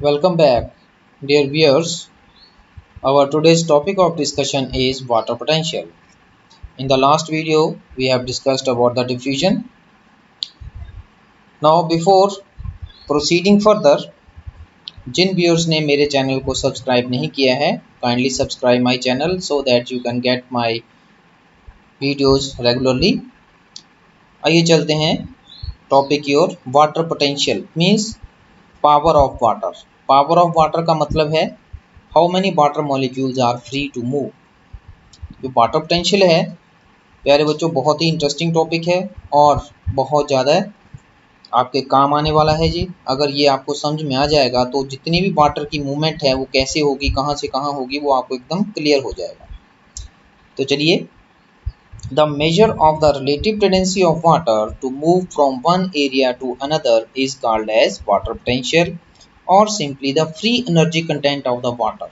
Welcome back, dear viewers. Our today's topic of discussion is water potential. In the last video, we have discussed about the diffusion. Now, before proceeding further, Jin viewers ने मेरे channel को subscribe नहीं किया है, kindly subscribe my channel so that you can get my videos regularly. आइए चलते हैं topic की ओर। Water potential means power of water. Power of water का मतलब है how many water molecules are free to move. जो वाटर पोटेंशियल है प्यारे बच्चों, बहुत ही इंटरेस्टिंग टॉपिक है और बहुत ज़्यादा आपके काम आने वाला है जी। अगर ये आपको समझ में आ जाएगा तो जितनी भी वाटर की मूवमेंट है वो कैसे होगी, कहाँ से कहाँ होगी, वो आपको एकदम क्लियर हो जाएगा। तो चलिए, the measure of the relative tendency of water to move from one area to another is called as water potential और simply the free energy content of the water.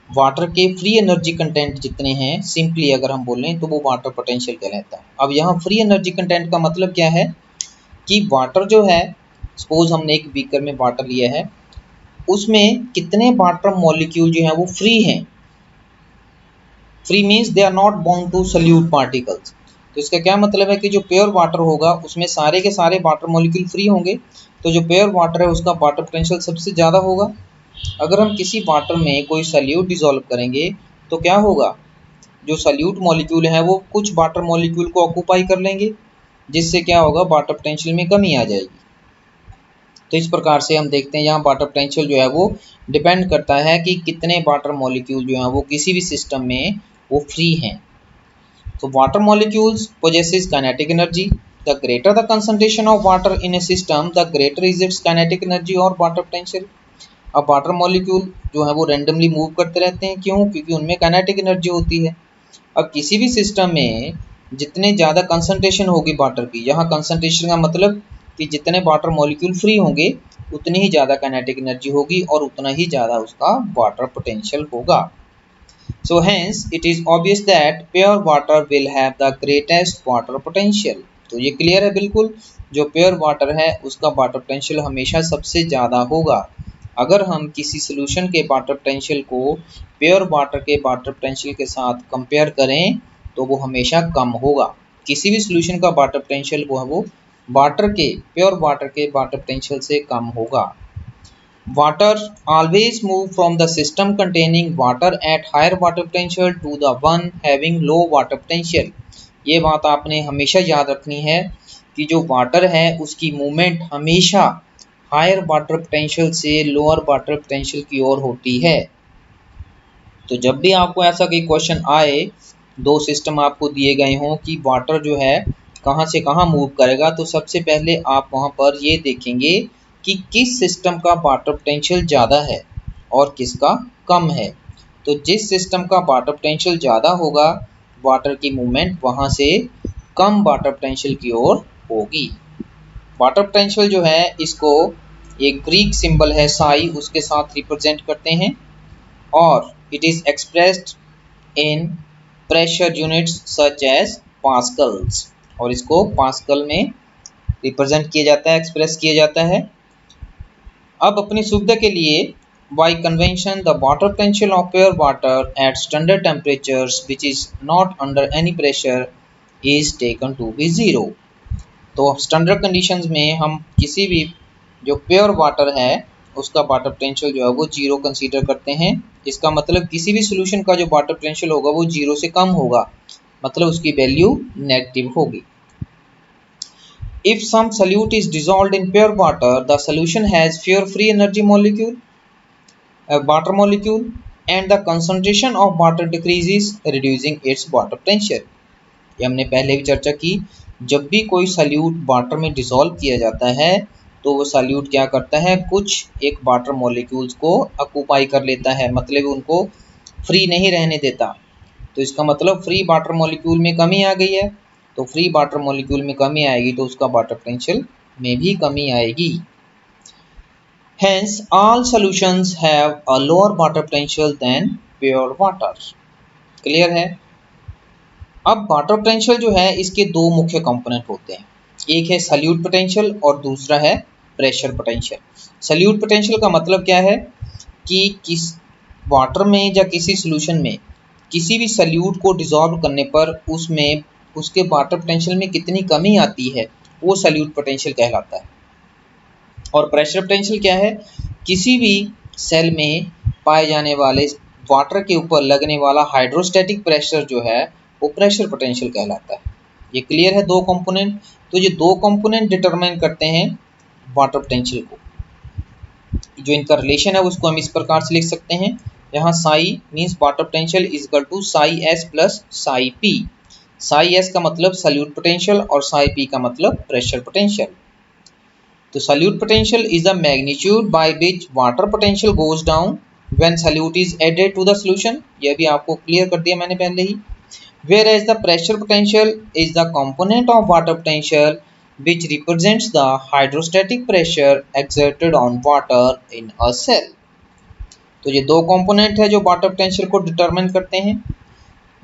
Water के फ्री एनर्जी कंटेंट जितने हैं, simply अगर हम बोलें तो वो water potential कहलाता है। अब यहाँ फ्री एनर्जी कंटेंट का मतलब क्या है कि वाटर जो है, सपोज हमने एक बीकर में वाटर लिया है, उसमें कितने वाटर मॉलिक्यूल जो हैं वो फ्री हैं। Free means they are not bound to solute particles. तो इसका क्या मतलब है कि जो प्योर वाटर होगा उसमें सारे के सारे वाटर मॉलिक्यूल फ्री होंगे, तो जो प्योर वाटर है उसका वाटर पोटेंशियल सबसे ज़्यादा होगा। अगर हम किसी वाटर में कोई सल्यूट डिसॉल्व करेंगे तो क्या होगा, जो सल्यूट मॉलिक्यूल है वो कुछ वाटर मॉलिक्यूल को ऑक्यूपाई कर लेंगे, जिससे क्या होगा, वाटर पोटेंशियल में कमी आ जाएगी। तो इस प्रकार से हम देखते हैं यहाँ वाटर पोटेंशियल जो है वो डिपेंड करता है कि कितने वाटर मॉलिक्यूल जो हैं वो किसी भी सिस्टम में वो फ्री हैं। तो water molecules possesses kinetic energy. The greater the concentration of water in A system the greater is it's kinetic energy और वाटर पोटेंशियल। अब वाटर मॉलिक्यूल जो है वो रैंडमली मूव करते रहते हैं, क्यों? क्योंकि उनमें काइनेटिक एनर्जी होती है। अब किसी भी सिस्टम में जितने ज़्यादा कंसंट्रेशन होगी वाटर की, यहाँ कंसंट्रेशन का मतलब कि जितने वाटर मॉलिक्यूल फ्री होंगे उतनी ही ज़्यादा काइनेटिक एनर्जी होगी और उतना ही ज़्यादा उसका वाटर पोटेंशियल होगा। So hence it is obvious that pure water will have the greatest water potential. तो ये क्लियर है बिल्कुल, जो प्योर वाटर है उसका वाटर पोटेंशियल हमेशा सबसे ज़्यादा होगा। अगर हम किसी सोल्यूशन के वाटर पोटेंशियल को प्योर वाटर के वाटर पोटेंशियल के साथ कंपेयर करें तो वो हमेशा कम होगा। किसी भी सोल्यूशन का वाटर पोटेंशियल वो वाटर के प्योर वाटर के वाटर पोटेंशियल से कम होगा। Water always move from the system containing water at higher water potential to the one having low water potential। ये बात आपने हमेशा याद रखनी है कि जो वाटर है उसकी मूवमेंट हमेशा हायर वाटर पोटेंशियल से लोअर वाटर पोटेंशियल की ओर होती है। तो जब भी आपको ऐसा कोई क्वेश्चन आए, दो सिस्टम आपको दिए गए हों कि वाटर जो है कहाँ से कहाँ मूव करेगा, तो सबसे पहले आप वहाँ पर ये देखेंगे कि किस सिस्टम का वाटर पोटेंशियल ज़्यादा है और किसका कम है। तो जिस सिस्टम का वाटर पोटेंशियल ज़्यादा होगा, वाटर की मूवमेंट वहाँ से कम वाटर पोटेंशियल की ओर होगी। वाटर पोटेंशियल जो है इसको एक ग्रीक सिंबल है साई, उसके साथ रिप्रेजेंट करते हैं और it is expressed in pressure units such as pascals, और इसको पास्कल में रिप्रेजेंट किया जाता है, एक्सप्रेस किया जाता है। अब अपनी सुविधा के लिए by convention the water potential of pure water at standard temperatures which is not under any pressure is taken to be zero. तो स्टैंडर्ड कंडीशंस में हम किसी भी जो प्योर वाटर है उसका वाटर पोटेंशियल जो है वो जीरो कंसीडर करते हैं। इसका मतलब किसी भी सोल्यूशन का जो वाटर पोटेंशियल होगा वो जीरो से कम होगा, मतलब उसकी वैल्यू नेगेटिव होगी। If some solute is dissolved in pure water, the solution has fewer free energy molecule, water molecule, and the concentration of water decreases, reducing its water potential। ये हमने पहले भी चर्चा की, जब भी कोई सल्यूट वाटर में डिसॉल्व किया जाता है तो वो सल्यूट क्या करता है, कुछ एक वाटर मॉलिक्यूल्स को ऑक्यूपाई कर लेता है, मतलब उनको फ्री नहीं रहने देता। तो इसका मतलब फ्री वाटर मॉलिक्यूल में कमी आ गई है, तो फ्री वाटर मॉलिक्यूल में कमी आएगी तो उसका वाटर पोटेंशियल में भी कमी आएगी। Hence all solutions have a lower water potential than pure water। Clear है? अब वाटर पोटेंशियल जो है इसके दो मुख्य कंपोनेंट होते हैं, एक है सल्यूट पोटेंशियल और दूसरा है प्रेशर पोटेंशियल। सल्यूट पोटेंशियल का मतलब क्या है कि किस वाटर में या किसी सॉल्यूशन में किसी भी सल्यूट को डिसॉल्व करने पर उसमें उसके वाटर पोटेंशियल में कितनी कमी आती है, वो सल्यूट पोटेंशियल कहलाता है। और प्रेशर पोटेंशियल क्या है, किसी भी सेल में पाए जाने वाले वाटर के ऊपर लगने वाला हाइड्रोस्टैटिक प्रेशर जो है वो प्रेशर पोटेंशियल कहलाता है। ये क्लियर है, दो कंपोनेंट। तो ये दो कंपोनेंट डिटरमाइन करते हैं वाटर पोटेंशियल को। जो इनका रिलेशन है उसको हम इस प्रकार से लिख सकते हैं, यहाँ psi means water potential is equal to psi s plus psi p. Psi s का मतलब सल्यूट पोटेंशियल और साई पी का मतलब प्रेशर पोटेंशियल। तो solute potential is the magnitude by which water potential goes down when solute is added to the solution. यह भी आपको clear कर दिया मैंने पहले ही। Whereas the pressure potential is the component of water potential which represents the hydrostatic pressure exerted on water in a cell। तो ये दो कंपोनेंट है जो वाटर पोटेंशियल को डिटरमाइन करते हैं।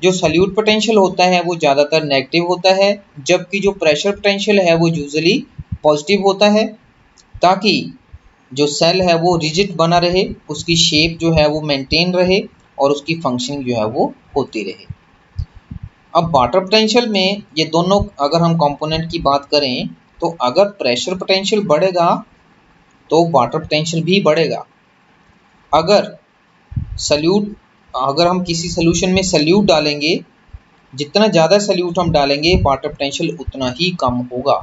जो सल्यूट पोटेंशियल होता है वो ज़्यादातर नेगेटिव होता है, जबकि जो प्रेशर पोटेंशियल है वो यूजुअली पॉजिटिव होता है, ताकि जो सेल है वो रिजिड बना रहे, उसकी शेप जो है वो मेंटेन रहे और उसकी फंक्शनिंग जो है वो होती रहे। अब वाटर पोटेंशियल में ये दोनों अगर हम कंपोनेंट की बात करें तो अगर प्रेशर पोटेंशियल बढ़ेगा तो वाटर पोटेंशियल भी बढ़ेगा। अगर हम किसी सॉल्यूशन में सल्यूट डालेंगे, जितना ज़्यादा सल्यूट हम डालेंगे वाटर पोटेंशियल उतना ही कम होगा।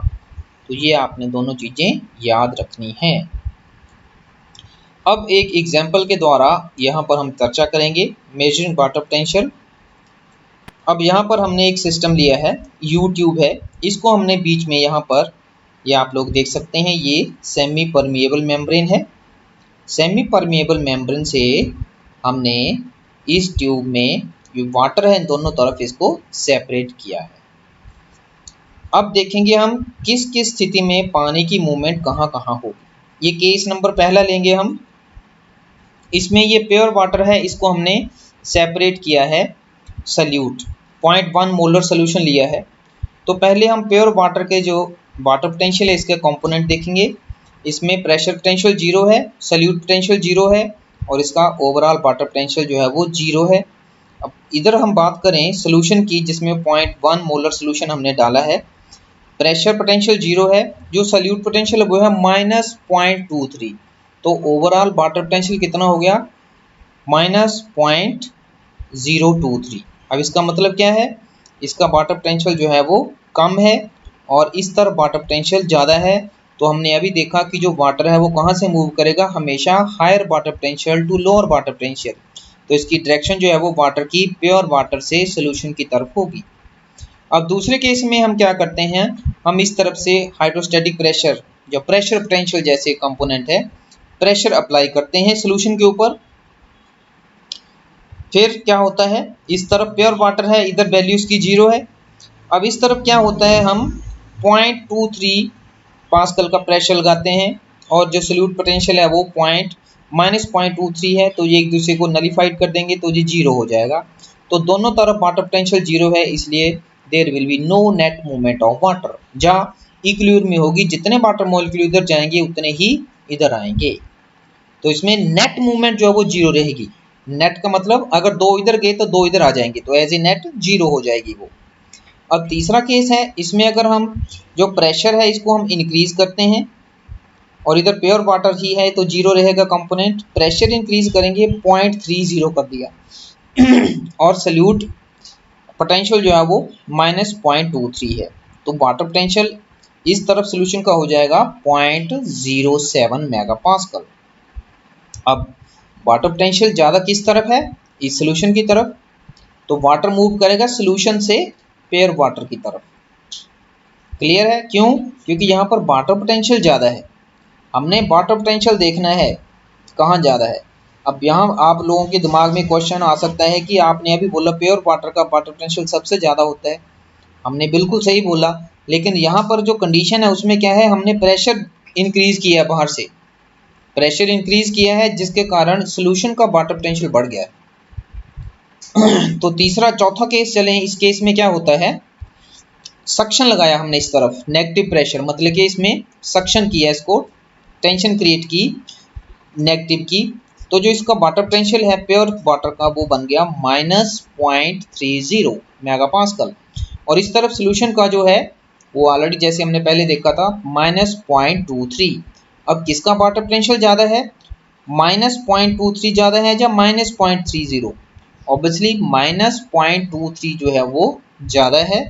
तो ये आपने दोनों चीज़ें याद रखनी हैं। अब एक एग्जाम्पल के द्वारा यहाँ पर हम चर्चा करेंगे मेजरिंग वाटर पोटेंशियल। अब यहाँ पर हमने एक सिस्टम लिया है, यू ट्यूब है, इसको हमने बीच में यहाँ पर ये आप लोग देख सकते हैं, ये सेमी परमिएबल मेम्ब्रेन है। सेमी परमिएबल मेम्ब्रेन से हमने इस ट्यूब में जो वाटर है इन दोनों तरफ इसको सेपरेट किया है। अब देखेंगे हम किस किस स्थिति में पानी की मूवमेंट कहाँ कहाँ होगी। ये केस नंबर पहला लेंगे हम। इसमें ये प्योर वाटर है, इसको हमने सेपरेट किया है सल्यूट 0.1 मोलर सोल्यूशन लिया है। तो पहले हम प्योर वाटर के जो वाटर पोटेंशियल है इसके कंपोनेंट देखेंगे। इसमें प्रेशर पोटेंशियल 0 है, सल्यूट पोटेंशियल 0 है और इसका ओवरऑल वाटर पोटेंशियल जो है वो 0 है। अब इधर हम बात करें सोल्यूशन की, जिसमें 0.1 मोलर सोल्यूशन हमने डाला है। प्रेशर पोटेंशियल 0 है, जो सल्यूट पोटेंशियल वो है -0.23। तो ओवरऑल वाटर पोटेंशियल कितना हो गया, -0.023। अब इसका मतलब क्या है, इसका वाटर पोटेंशियल जो है वो कम है और इस तरफ वाटर पोटेंशियल ज़्यादा है। तो हमने अभी देखा कि जो वाटर है वो कहाँ से मूव करेगा, हमेशा higher water potential to lower water potential. तो इसकी डायरेक्शन जो है वो वाटर की प्योर वाटर से सोल्यूशन की तरफ होगी। अब दूसरे केस में हम क्या करते हैं, हम इस तरफ से हाइड्रोस्टैटिक प्रेशर, जो प्रेशर पोटेंशियल जैसे कंपोनेंट है, प्रेशर अप्लाई करते हैं सोल्यूशन के ऊपर। फिर क्या होता है, इस तरफ प्योर वाटर है, इधर वैल्यू इसकी 0 है। अब इस तरफ क्या होता है, हम 0.23 पास्कल का प्रेशर लगाते हैं और जो सल्यूट पोटेंशियल है वो -0.23 है। तो ये एक दूसरे को नलीफाइड कर देंगे तो ये 0 हो जाएगा। तो दोनों तरफ वाटर पोटेंशियल 0 है, इसलिए there will be no net movement of water. जहाँ इक्विलिब्रियम में होगी, जितने वाटर मॉलिक्यूल इधर जाएंगे उतने ही इधर आएंगे। तो इसमें नेट मूवमेंट जो है वो 0 रहेगी। नेट का मतलब अगर 2 इधर गए तो 2 इधर आ जाएंगे, तो एज ए नेट 0 हो जाएगी वो। अब तीसरा केस है, इसमें अगर हम जो प्रेशर है इसको हम इंक्रीज करते हैं और इधर प्योर वाटर ही है तो 0 रहेगा कंपोनेंट। प्रेशर इंक्रीज करेंगे 0.30 कर दिया और सल्यूट पोटेंशियल जो है वो -0.23 है। तो वाटर पोटेंशियल इस तरफ सोल्यूशन का हो जाएगा 0.07 मेगापास्कल। अब वाटर पोटेंशियल ज़्यादा किस तरफ है, इस सोल्यूशन की तरफ। तो वाटर मूव करेगा सोल्यूशन से प्योर वाटर की तरफ। क्लियर है, क्यों, क्योंकि यहाँ पर वाटर पोटेंशियल ज़्यादा है। हमने वाटर पोटेंशियल देखना है कहाँ ज़्यादा है। अब यहाँ आप लोगों के दिमाग में क्वेश्चन आ सकता है कि आपने अभी बोला प्योर वाटर का वाटर पोटेंशियल सबसे ज़्यादा होता है। हमने बिल्कुल सही बोला, लेकिन यहाँ पर जो कंडीशन है उसमें क्या है, हमने प्रेशर इंक्रीज किया है, बाहर से प्रेशर इंक्रीज किया है जिसके कारण सोल्यूशन का वाटर पोटेंशियल बढ़ गया है। तो तीसरा चौथा केस चलें, इस केस में क्या होता है, सक्शन लगाया हमने इस तरफ, नेगेटिव प्रेशर मतलब कि इसमें सक्शन किया इसको टेंशन क्रिएट की नेगेटिव की, तो जो इसका वाटर पोटेंशियल है प्योर वाटर का वो बन गया -0.30 मेगापास्कल। और इस तरफ सोल्यूशन का जो है वो ऑलरेडी जैसे हमने पहले देखा था -0.23। अब किसका वाटर पोटेंशियल ज़्यादा है, -0.23 ज़्यादा है या -0.30? ऑब्वियसली -0.23 जो है वो ज़्यादा है।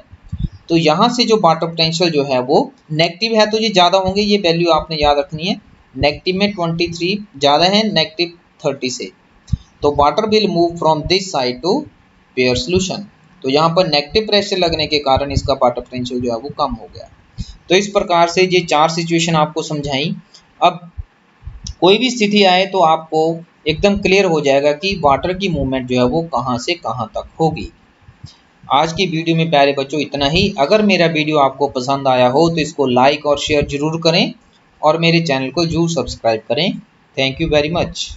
तो यहाँ से जो वाटर पोटेंशियल जो है वो नेगेटिव है, तो ये ज़्यादा होंगे, ये वैल्यू आपने याद रखनी है। नेगेटिव में 23 ज़्यादा है -30 से, तो water will move from this side to pure solution. तो यहाँ पर नेगेटिव प्रेशर लगने के कारण इसका वाटर पोटेंशियल जो है वो कम हो गया। तो इस प्रकार से ये 4 सिचुएशन आपको समझाई। अब कोई भी स्थिति आए तो आपको एकदम क्लियर हो जाएगा कि वाटर की मूवमेंट जो है वो कहाँ से कहाँ तक होगी। आज की वीडियो में प्यारे बच्चों इतना ही। अगर मेरा वीडियो आपको पसंद आया हो तो इसको लाइक और शेयर जरूर करें और मेरे चैनल को जरूर सब्सक्राइब करें। Thank you very much.